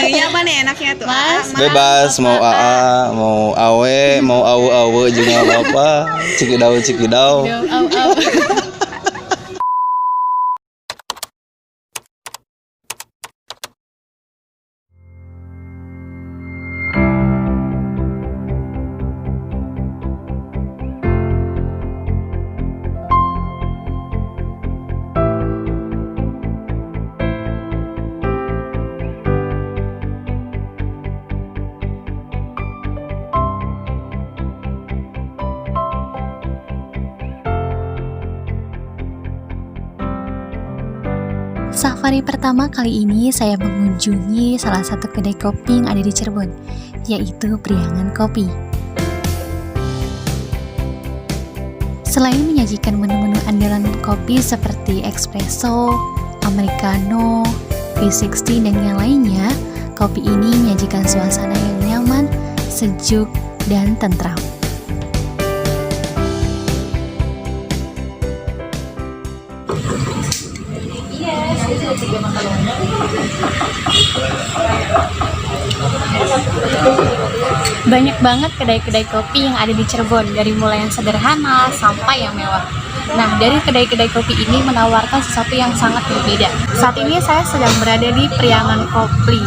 Iya apa nih enaknya tuh? Mas, Bebas mau AA, mau awe, mau awe juga nggak apa-apa. Cikidau. Au. Safari pertama kali ini saya mengunjungi salah satu kedai kopi yang ada di Cirebon, yaitu Priangan Kopi. Selain menyajikan menu-menu andalan kopi seperti espresso, americano, V60 dan yang lainnya, kopi ini menyajikan suasana yang nyaman, sejuk, dan tentram. Banyak banget kedai-kedai kopi yang ada di Cirebon, dari mulai yang sederhana sampai yang mewah. Nah, dari kedai-kedai kopi ini menawarkan sesuatu yang sangat berbeda. Saat ini saya sedang berada di Priangan Kopi,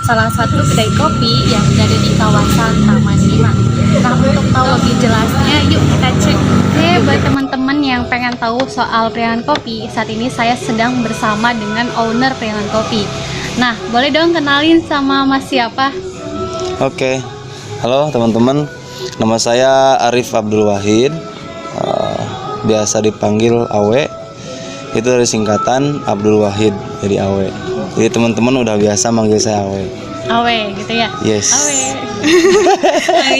salah satu kedai kopi yang berada di kawasan Taman 5. Nah, untuk tahu lebih jelasnya, yuk kita cek. Oke, buat teman-teman yang pengen tahu soal Priangan Kopi, saat ini saya sedang bersama dengan owner Priangan Kopi. Nah, boleh dong kenalin sama Mas siapa? Oke. Halo teman-teman, nama saya Arif Abdul Wahid, biasa dipanggil Awe. Itu dari singkatan Abdul Wahid, jadi Awe. Jadi teman-teman udah biasa manggil saya Awe. Awe gitu ya? Yes. Awe.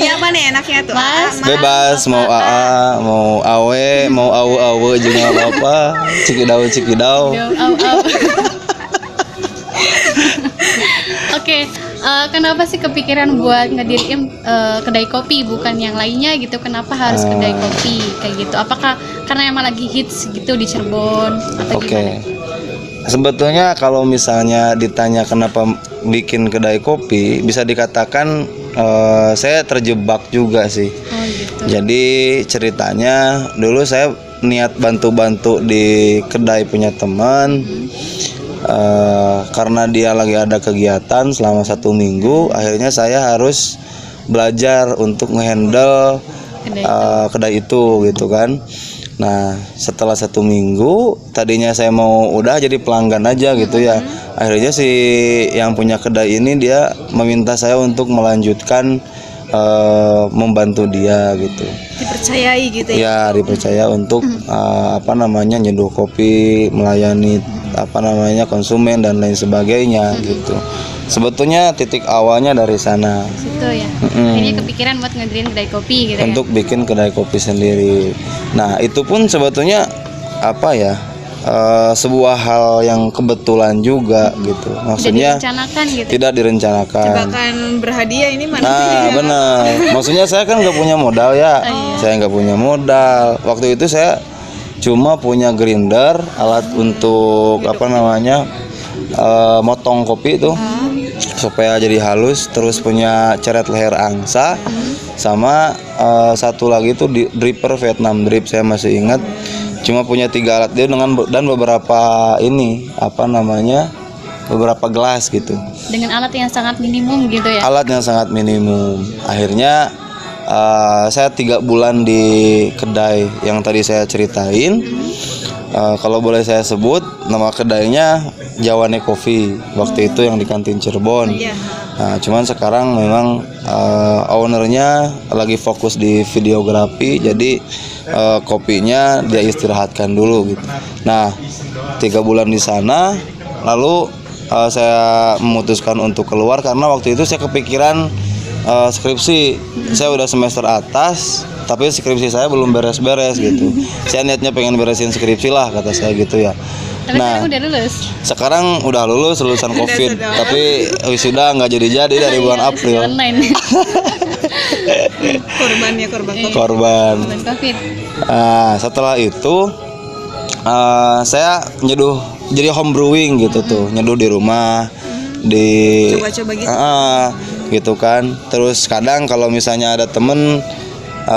Iya apa nih enaknya tuh? Mas, Bebas mau AA, mau awe, mau awe juga nggak apa-apa. Cikidau. Au. Oke, kenapa sih kepikiran buat ngediriin kedai kopi bukan yang lainnya gitu? Kenapa harus kedai kopi kayak gitu? Apakah karena emang lagi hits gitu di Cirebon atau Oke. gimana? Sebetulnya kalau misalnya ditanya kenapa bikin kedai kopi, bisa dikatakan saya terjebak juga sih. Oh gitu. Jadi ceritanya dulu saya niat bantu-bantu di kedai punya teman. Karena dia lagi ada kegiatan selama 1 minggu, akhirnya saya harus belajar untuk ngehandle kedai itu gitu kan. Nah setelah 1 minggu, tadinya saya mau udah jadi pelanggan aja gitu ya. Akhirnya si yang punya kedai ini dia meminta saya untuk melanjutkan membantu dia gitu. Dipercayai gitu ya? Ya dipercaya untuk nyeduh kopi, melayani konsumen dan lain sebagainya gitu. Sebetulnya titik awalnya dari sana. Situ ya. Akhirnya kepikiran buat ngediriin kedai kopi gitu ya. Untuk bikin kedai kopi sendiri. Nah itu pun sebetulnya sebuah hal yang kebetulan juga gitu. Maksudnya Tidak direncanakan gitu. tidak direncanakan. Jebakan berhadiah ini mana? Nah benar. Maksudnya saya kan nggak punya modal ya. Saya nggak punya modal. Waktu itu saya cuma punya grinder, alat untuk motong kopi itu supaya jadi halus. Terus punya ceret leher angsa, sama satu lagi itu dripper Vietnam drip, saya masih ingat. Cuma punya 3 alat dia dan beberapa beberapa gelas gitu. Dengan alat yang sangat minimum gitu ya. Alat yang sangat minimum. Akhirnya saya 3 bulan di kedai yang tadi saya ceritain. Kalau boleh saya sebut, nama kedainya Jawane Coffee. Waktu itu yang di kantin Cirebon. Nah, cuman sekarang memang ownernya lagi fokus di videografi, jadi kopinya dia istirahatkan dulu gitu. Nah, 3 bulan di sana, lalu saya memutuskan untuk keluar karena waktu itu saya kepikiran skripsi. Saya udah semester atas, tapi skripsi saya belum beres-beres gitu. Saya niatnya pengen beresin skripsi lah, kata saya gitu ya. Tapi Nah, sekarang udah lulus. sekarang udah lulus, lulusan COVID, tapi wisuda nggak jadi dari bulan April. Online. Korban. COVID. Nah, setelah itu saya nyeduh, jadi home brewing gitu tuh, nyeduh di rumah. Coba-coba gitu. Gitu kan. Terus kadang kalau misalnya ada temen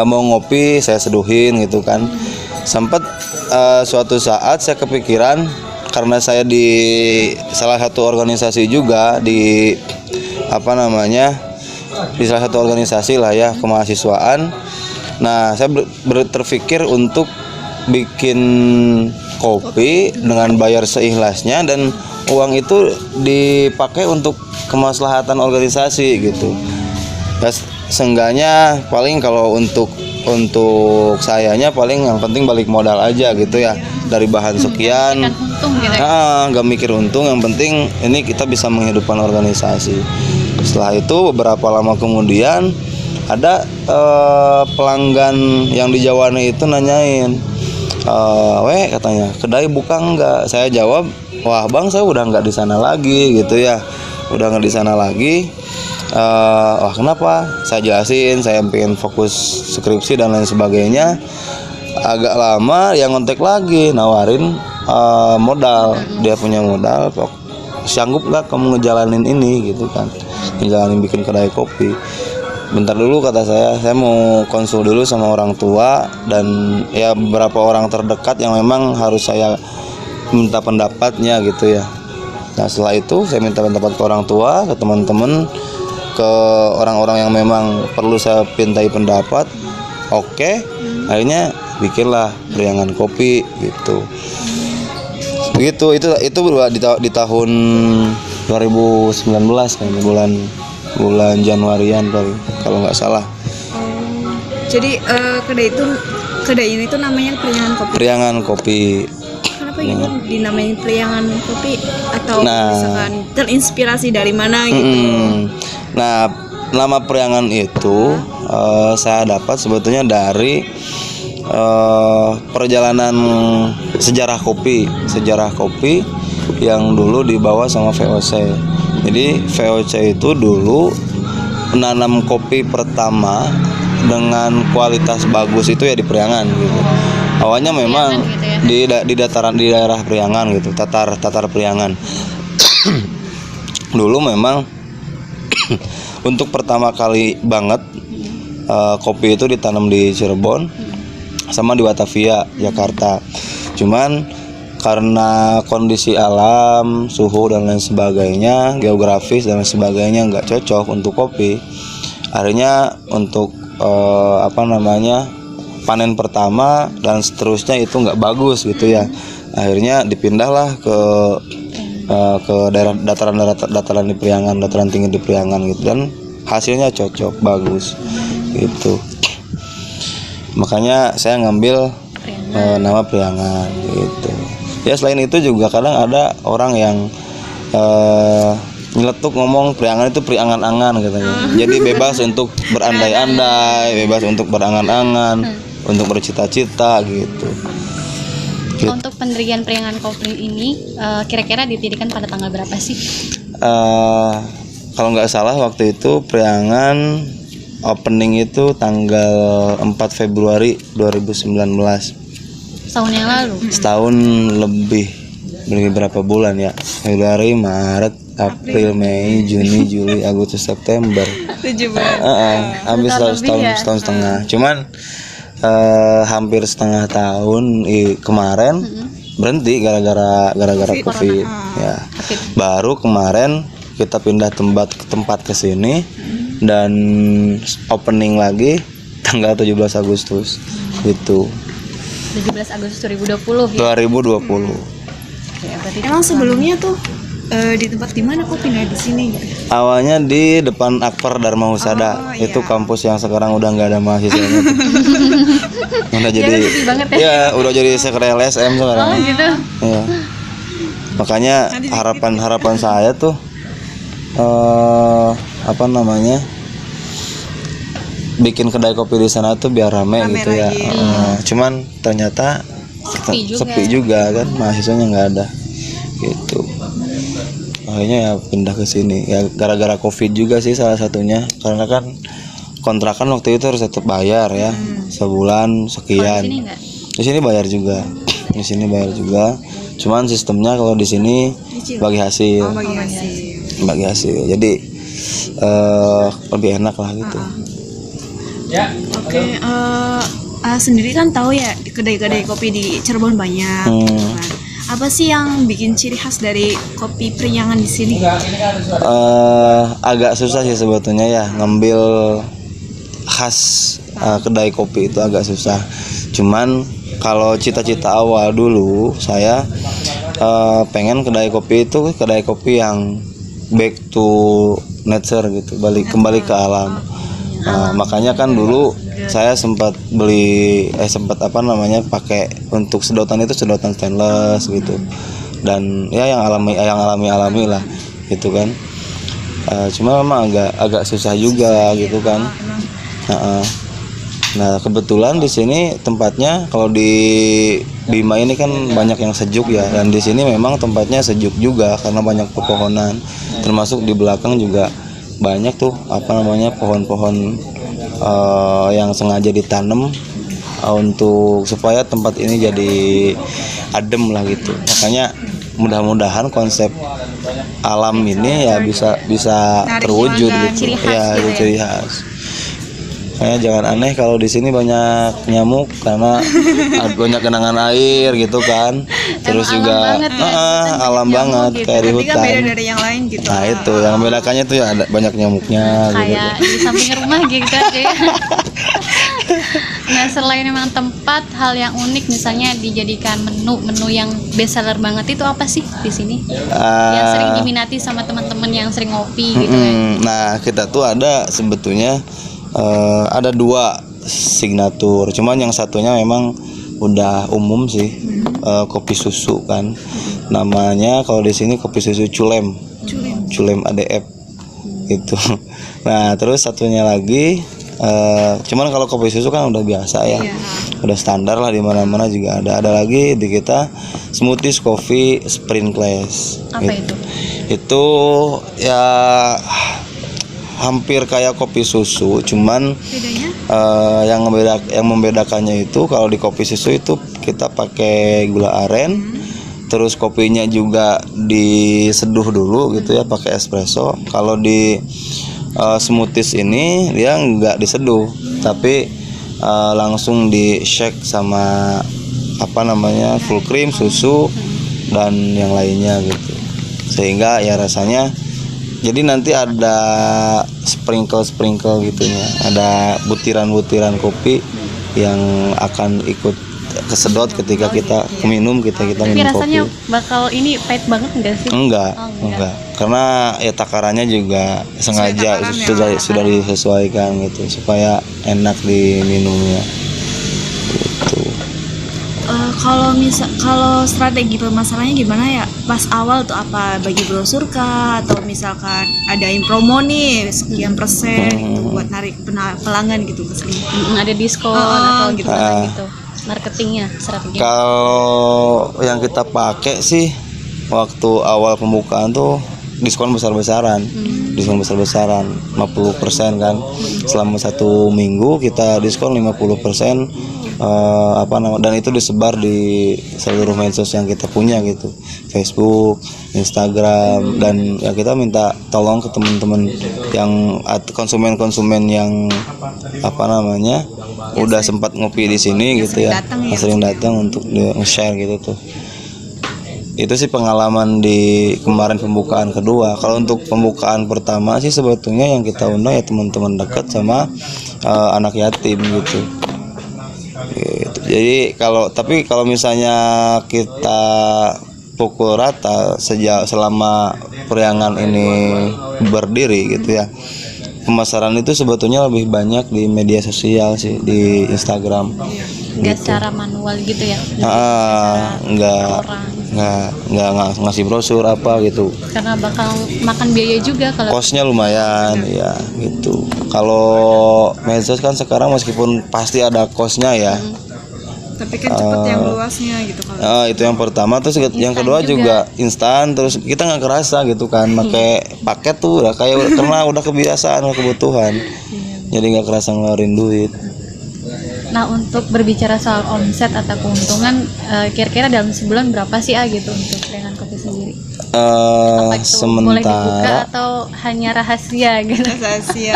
mau ngopi saya seduhin gitu kan. Sempat suatu saat saya kepikiran, karena saya di salah satu organisasi juga di di salah satu organisasi lah ya, kemahasiswaan. Nah, saya terpikir untuk bikin kopi dengan bayar seikhlasnya, dan uang itu dipakai untuk kemaslahatan organisasi gitu. Ya, seenggaknya paling kalau untuk sayanya paling yang penting balik modal aja gitu ya, dari bahan sekian. Untung gitu ya. Nggak mikir untung, yang penting ini kita bisa menghidupkan organisasi. Setelah itu beberapa lama kemudian ada pelanggan yang di Jawane itu nanyain, katanya kedai buka nggak? Saya jawab, wah bang, saya udah nggak di sana lagi gitu ya, udah nggak di sana lagi. Wah kenapa? Saya jelasin, saya pengen fokus skripsi dan lain sebagainya. Agak lama yang ngontek lagi, nawarin modal. Dia punya modal, sanggup nggak kamu ngejalanin ini gitu kan, ngejalanin bikin kedai kopi. Bentar dulu kata saya mau konsul dulu sama orang tua dan ya beberapa orang terdekat yang memang harus saya minta pendapatnya gitu ya. Nah setelah itu saya minta pendapat ke orang tua, ke teman-teman, ke orang-orang yang memang perlu saya pintai pendapat. Oke, akhirnya bikinlah Priangan Kopi gitu. Begitu, itu di tahun 2019 kan, bulan Januarian kalau nggak salah. Jadi kedai ini tuh namanya Priangan Kopi. Kenapa gitu dinamain Priangan Kopi, atau misalkan terinspirasi dari mana gitu? Nah, nama Priangan itu saya dapat sebetulnya dari perjalanan sejarah kopi yang dulu dibawa sama VOC. Jadi VOC itu dulu menanam kopi pertama dengan kualitas bagus itu ya di Priangan gitu. Awalnya memang gitu ya? di daerah Priangan gitu, tatar Priangan. Dulu memang untuk pertama kali banget kopi itu ditanam di Cirebon sama di Batavia, Jakarta. Cuman karena kondisi alam, suhu dan lain sebagainya, geografis dan lain sebagainya nggak cocok untuk kopi. Akhirnya untuk panen pertama dan seterusnya itu nggak bagus gitu ya. Akhirnya dipindahlah ke daerah dataran di Priangan, dataran tinggi di Priangan gitu, dan hasilnya cocok, bagus gitu. Makanya saya ngambil nama Priangan gitu. Ya selain itu juga kadang ada orang yang nyeletuk ngomong Priangan itu priangan-angan katanya. Jadi bebas untuk berandai-andai, bebas untuk berangan-angan, untuk bercita-cita gitu. Untuk pendirian Priangan Kopi ini kira-kira didirikan pada tanggal berapa sih? Kalau nggak salah waktu itu Priangan opening itu tanggal 4 Februari 2019. Setahun yang lalu. Setahun lebih berapa bulan ya? Februari, Maret, April, Mei, Juni, Juli, Agustus, September. 7 bulan. Hampir setahun setengah. Cuman hampir setengah tahun kemarin berhenti gara-gara COVID ya. Baru kemarin kita pindah tempat ke sini dan opening lagi tanggal 17 Agustus gitu. 17 Agustus 2020 ya? 2020. Emang sebelumnya tuh di tempat di mana kok pindah di sini gitu? Awalnya di depan Akper Dharma Husada. Itu kampus yang sekarang udah nggak ada mahasiswanya tuh. Udah jadi udah jadi sekre LSM sekarang. Oh gitu. Ya. Makanya harapan saya tuh bikin kedai kopi di sana tuh biar rame gitu ya. Cuman ternyata sepi juga kan, mahasiswanya nggak ada gitu. Akhirnya ya pindah ke sini ya, gara-gara COVID juga sih salah satunya, karena kan kontrakan waktu itu harus tetap bayar ya, sebulan sekian. Di sini bayar juga, cuman sistemnya kalau di sini bagi hasil. bagi hasil. Jadi lebih enak lah gitu. Oke, sendiri kan tahu ya kedai-kedai kopi di Cirebon banyak gitu kan. Apa sih yang bikin ciri khas dari kopi Priangan di sini? Agak susah sih sebetulnya ya ngambil khas kedai kopi itu agak susah. Cuman kalau cita-cita awal dulu saya pengen kedai kopi itu kedai kopi yang back to nature gitu, kembali ke alam. Makanya kan dulu saya sempat pakai untuk sedotan itu sedotan stainless gitu, dan ya yang alami lah gitu kan. Cuma memang agak susah juga gitu kan. Nah kebetulan di sini tempatnya, kalau di Bima ini kan banyak yang sejuk ya, dan di sini memang tempatnya sejuk juga karena banyak pepohonan, termasuk di belakang juga banyak tuh pohon-pohon yang sengaja ditanam untuk supaya tempat ini jadi adem lah gitu. Makanya mudah-mudahan konsep alam ini ya bisa terwujud gitu ya, ciri khas. Kayaknya jangan aneh kalau di sini banyak nyamuk karena banyak genangan air gitu kan. Terus juga alam banget gitu. kayak di Tapi hutan. kan beda dari yang lain gitu. Nah itu yang membedakannya tuh ya ada banyak nyamuknya gitu. Kayak di samping rumah gitu aja ya. Nah selain memang tempat, hal yang unik misalnya dijadikan menu yang best seller banget itu apa sih di sini? Yang sering diminati sama teman-teman yang sering ngopi gitu ya. Nah kita tuh ada sebetulnya ada 2 signatur, cuman yang satunya memang udah umum sih, kopi susu kan. Namanya kalau di sini kopi susu Culem ADF gitu. Nah terus satunya lagi, cuman kalau kopi susu kan udah biasa ya, udah standar lah di mana-mana juga ada. Ada lagi di kita smoothies coffee Sprinkles. Apa gitu. itu? Itu ya hampir kayak kopi susu, cuman Bedanya? yang membedakannya itu kalau di kopi susu itu kita pakai gula aren, terus kopinya juga diseduh dulu gitu ya pakai espresso. Kalau di smoothies ini dia nggak diseduh, tapi langsung di shake sama full cream, susu dan yang lainnya gitu, sehingga ya rasanya jadi nanti ada sprinkle gitunya, ada butiran kopi yang akan ikut kesedot ketika kita minum kita Tapi minum rasanya kopi. bakal ini pahit banget enggak sih? Enggak. Karena ya takarannya juga sengaja sudah disesuaikan gitu supaya enak diminumnya. Gitu. Kalau strategi pemasarannya gimana ya? Pas awal tuh apa, bagi brosur kah, atau misalkan adain promo nih sekian persen gitu buat narik pelanggan gitu ke sini? Ada diskon atau gitu gitu. Marketingnya strategi. Kalau yang kita pakai sih waktu awal pembukaan tuh diskon besar-besaran. Diskon besar-besaran 50% kan. Selama 1 minggu kita diskon 50%. Dan itu disebar di seluruh medsos yang kita punya gitu, Facebook, Instagram, dan ya kita minta tolong ke teman-teman yang konsumen yang udah sempat ngopi di sini gitu ya, sering datang untuk share gitu tuh. Itu sih pengalaman di kemarin pembukaan kedua. Kalau untuk pembukaan pertama sih sebetulnya yang kita undang ya teman-teman dekat sama anak yatim gitu. Jadi kalau misalnya kita pukul rata selama Priangan ini berdiri gitu ya, pemasaran itu sebetulnya lebih banyak di media sosial sih, di Instagram. Enggak secara manual gitu ya? Nggak ngasih brosur apa gitu. Karena bakal makan biaya juga kalau Kosnya lumayan ya gitu. Kalau medsos kan sekarang meskipun pasti ada kosnya ya. Tapi kan cepet yang luasnya gitu kalau. Itu yang pertama, terus yang kedua juga instan, terus kita nggak kerasa gitu kan, pakai paket tuh udah kayak karena udah kebiasaan, kebutuhan, jadi nggak kerasa ngeluarin duit. Nah untuk berbicara soal omset atau keuntungan, kira-kira dalam sebulan berapa sih gitu untuk Priangan Kopi sendiri? Apa itu boleh dibuka sementara atau hanya rahasia gitu? Rahasia.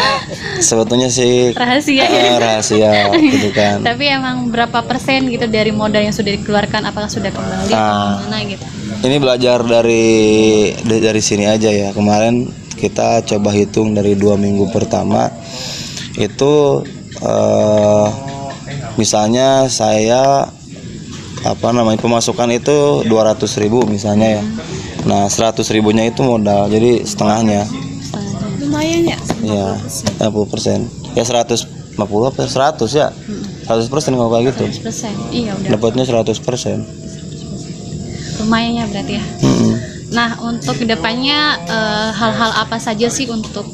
sebetulnya sih Rahasia. rahasia gitu kan. Tapi emang berapa persen gitu dari modal yang sudah dikeluarkan, apakah sudah kembali atau gimana gitu? Ini belajar dari sini aja ya. Kemarin kita coba hitung dari 2 minggu pertama itu misalnya saya pemasukan itu 200.000 misalnya ya. Nah 100.000-nya itu modal, jadi setengahnya. Lumayan ya. Ya 50%. Ya 150 apa 100 ya? 100% kalau kayak gitu. 100%. Iya udah. Dapatnya 100%. Lumayan ya berarti ya. Mm-mm. Nah, untuk kedepannya hal-hal apa saja sih untuk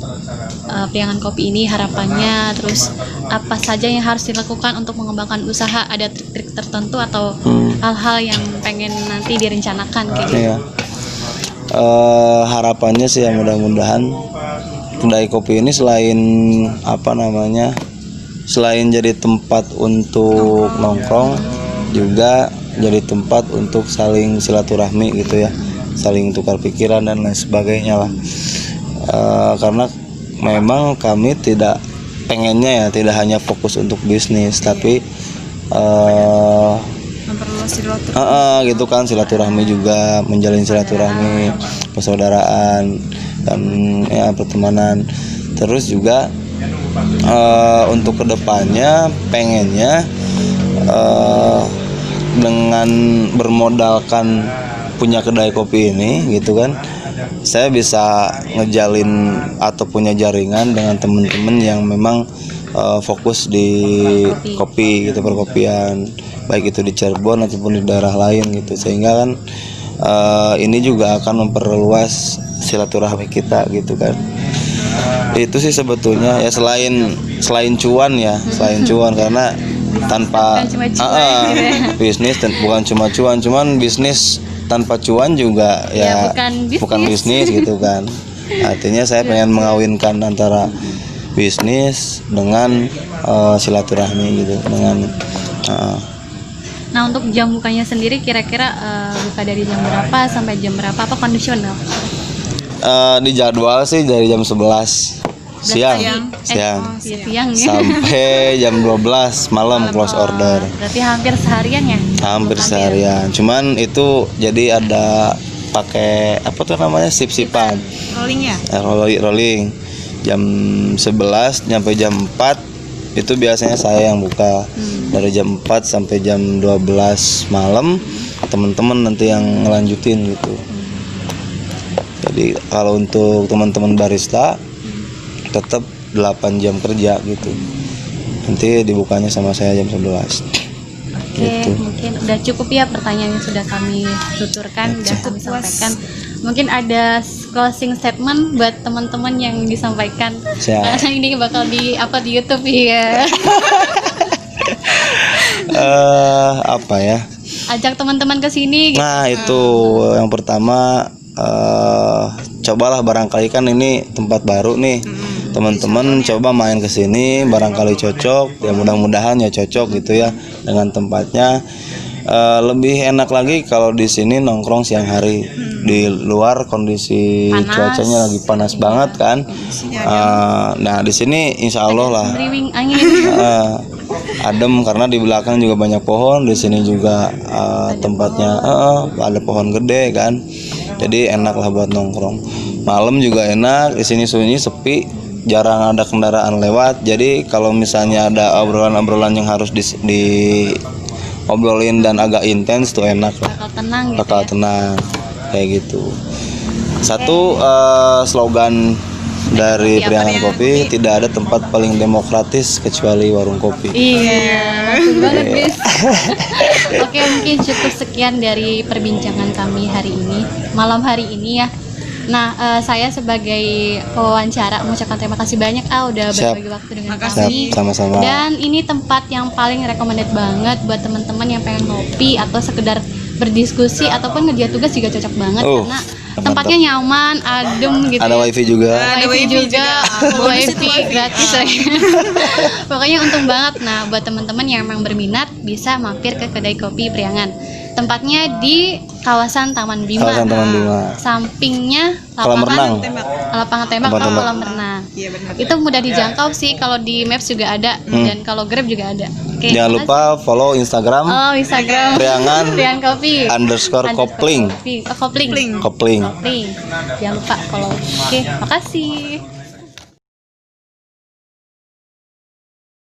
Priangan Kopi ini harapannya? Terus apa saja yang harus dilakukan untuk mengembangkan usaha? Ada trik-trik tertentu atau hal-hal yang pengen nanti direncanakan kayak gitu? Iya. Harapannya sih ya mudah-mudahan kedai kopi ini selain jadi tempat untuk nongkrong juga jadi tempat untuk saling silaturahmi gitu ya, saling tukar pikiran dan lain sebagainya lah. Karena memang kami tidak pengennya ya tidak hanya fokus untuk bisnis tapi Memperluas silaturahmi. gitu kan, silaturahmi juga, menjalin silaturahmi, persaudaraan dan ya pertemanan. Terus juga untuk kedepannya pengennya dengan bermodalkan punya kedai kopi ini gitu kan, saya bisa ngejalin atau punya jaringan dengan teman-teman yang memang fokus di kopi gitu, perkopian, baik itu di Cirebon ataupun di daerah lain gitu, sehingga kan ini juga akan memperluas silaturahmi kita gitu kan. Itu sih sebetulnya ya, selain cuan ya, selain cuan, karena tanpa Bukan cuma cuan gitu ya. bisnis dan bukan cuma cuan, bisnis tanpa cuan juga ya, bukan bisnis gitu kan. Artinya saya pengen mengawinkan antara bisnis dengan silaturahmi gitu, dengan Nah, untuk jam bukanya sendiri kira-kira buka dari jam berapa sampai jam berapa? Apa kondisional? di jadwal sih dari jam 11 siang Siang ya. sampai jam 12 malam close order. Berarti hampir seharian ya? Hampir seharian. Cuman itu jadi ada pakai apa tuh namanya, sip-sipan. Rolling ya. Rolling. Jam 11 sampai jam 4 itu biasanya saya yang buka. Dari jam 4 sampai jam 12 malam teman-teman nanti yang ngelanjutin gitu. Jadi kalau untuk teman-teman barista tetap 8 jam kerja gitu. Nanti dibukanya sama saya jam 11. Oke, Gitu. mungkin udah cukup ya pertanyaan yang sudah kami tuturkan, udah kami sampaikan. Mungkin ada closing statement buat teman-teman yang disampaikan. Siap. Karena ini bakal di-upload di YouTube ya. Apa ya? Ajak teman-teman ke sini gitu. Nah itu yang pertama, cobalah, barangkali kan ini tempat baru nih, teman-teman coba main ke sini, barangkali cocok ya, mudah-mudahan ya cocok gitu ya dengan tempatnya. Lebih enak lagi kalau di sini nongkrong siang hari. Di luar kondisi Panas. cuacanya lagi panas banget kan. Nah di sini insya Allah lah Beriwing angin. adem, karena di belakang juga banyak pohon, di sini juga tempatnya ada pohon gede kan, jadi enak lah buat nongkrong. Malam juga enak, di sini sunyi, sepi, jarang ada kendaraan lewat. Jadi kalau misalnya ada obrolan-obrolan yang harus diobrolin dan agak intens tuh enak lah, Bakal tenang gitu bakal ya. tenang kayak gitu. Satu slogan dari Priangan Kopi, tidak ada tempat paling demokratis kecuali warung kopi. Iya, maksud banget guys. Oke, mungkin cukup sekian dari perbincangan kami hari ini, malam hari ini ya. Nah, saya sebagai pewawancara mengucapkan terima kasih banyak udah Siap. berbagi waktu dengan Siap, kami. sama-sama. Dan ini tempat yang paling recommended banget buat teman-teman yang pengen ngopi atau sekedar berdiskusi ataupun ngerjain tugas juga cocok banget karena mantap. tempatnya nyaman, adem gitu. Ada ya. wifi juga. Ada wifi juga, wifi gratis lagi. Pokoknya untung banget. Nah, buat teman-teman yang memang berminat bisa mampir ke kedai kopi Priangan. Tempatnya di kawasan Taman Bima. Kawasan Taman Bima. Sampingnya Kolam renang. lapangan tembak atau kolam renang. Iya benar. Itu mudah dijangkau sih, kalau di Maps juga ada dan kalau Grab juga ada. Oke, Jangan lupa follow Instagram oh, Instagram Priangan Priang Kopi _kopling. Kopling. Kopling. Jangan lupa follow. Oke, makasih.